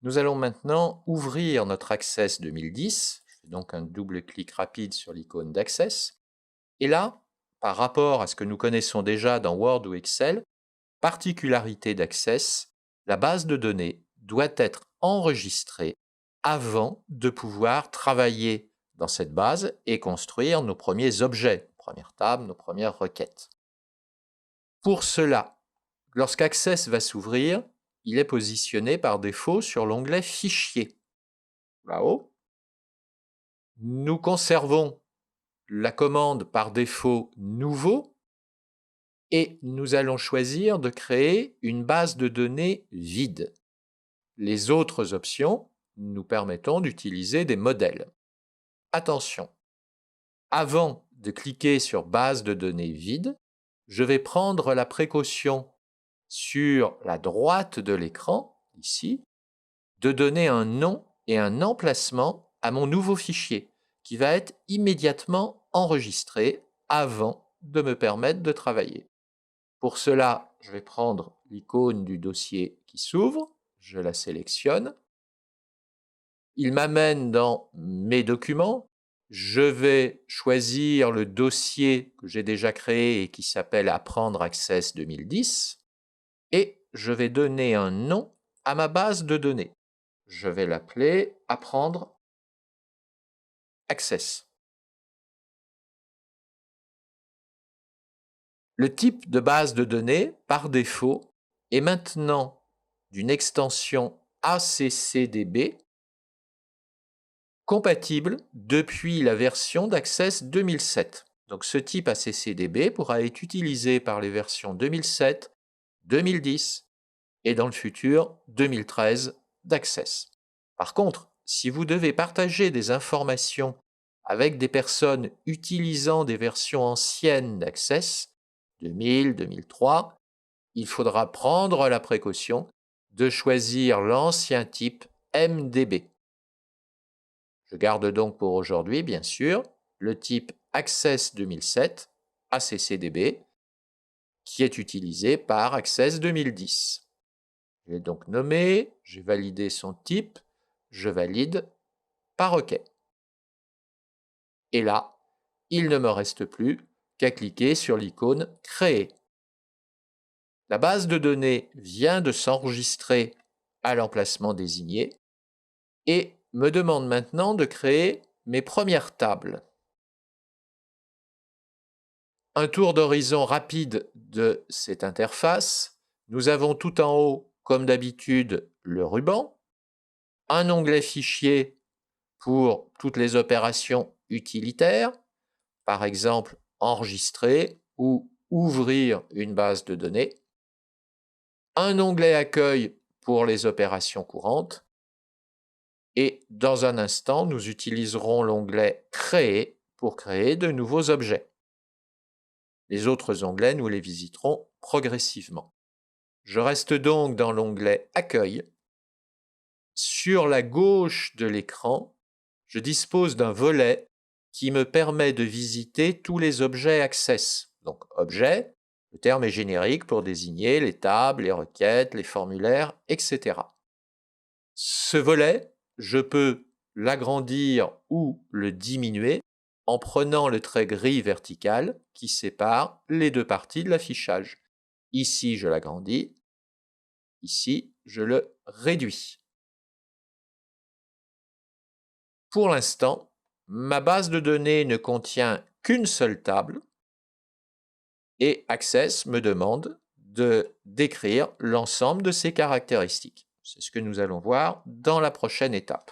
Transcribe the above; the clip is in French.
Nous allons maintenant ouvrir notre Access 2010. Je fais donc un double clic rapide sur l'icône d'Access. Et là, par rapport à ce que nous connaissons déjà dans Word ou Excel, particularité d'Access, la base de données doit être enregistrée avant de pouvoir travailler dans cette base et construire nos premiers objets, nos premières tables, nos premières requêtes. Pour cela, lorsqu'Access va s'ouvrir, il est positionné par défaut sur l'onglet Fichier, là-haut. Nous conservons la commande par défaut Nouveau et nous allons choisir de créer une base de données vide. Les autres options nous permettront d'utiliser des modèles. Attention, avant de cliquer sur Base de données vide, je vais prendre la précaution sur la droite de l'écran, ici, de donner un nom et un emplacement à mon nouveau fichier, qui va être immédiatement enregistré avant de me permettre de travailler. Pour cela, je vais prendre l'icône du dossier qui s'ouvre, je la sélectionne. Il m'amène dans mes documents. Je vais choisir le dossier que j'ai déjà créé et qui s'appelle Apprendre Access 2010 et je vais donner un nom à ma base de données. Je vais l'appeler Apprendre Access. Le type de base de données, par défaut, est maintenant d'une extension ACCDB compatible depuis la version d'Access 2007. Donc ce type ACCDB pourra être utilisé par les versions 2007, 2010 et dans le futur 2013 d'Access. Par contre, si vous devez partager des informations avec des personnes utilisant des versions anciennes d'Access, 2000, 2003, il faudra prendre la précaution de choisir l'ancien type MDB. Je garde donc pour aujourd'hui, bien sûr, le type Access 2007, ACCDB, qui est utilisé par Access 2010. Je l'ai donc nommé, j'ai validé son type, je valide par OK. Et là, il ne me reste plus qu'à cliquer sur l'icône Créer. La base de données vient de s'enregistrer à l'emplacement désigné et me demande maintenant de créer mes premières tables. Un tour d'horizon rapide de cette interface. Nous avons tout en haut, comme d'habitude, le ruban, un onglet Fichier pour toutes les opérations utilitaires, par exemple enregistrer ou ouvrir une base de données, un onglet Accueil pour les opérations courantes, et dans un instant, nous utiliserons l'onglet Créer pour créer de nouveaux objets. Les autres onglets, nous les visiterons progressivement. Je reste donc dans l'onglet Accueil. Sur la gauche de l'écran, je dispose d'un volet qui me permet de visiter tous les objets Access. Donc, objets, le terme est générique pour désigner les tables, les requêtes, les formulaires, etc. Ce volet, je peux l'agrandir ou le diminuer en prenant le trait gris vertical qui sépare les deux parties de l'affichage. Ici, je l'agrandis. Ici, je le réduis. Pour l'instant, ma base de données ne contient qu'une seule table et Access me demande de décrire l'ensemble de ses caractéristiques. C'est ce que nous allons voir dans la prochaine étape.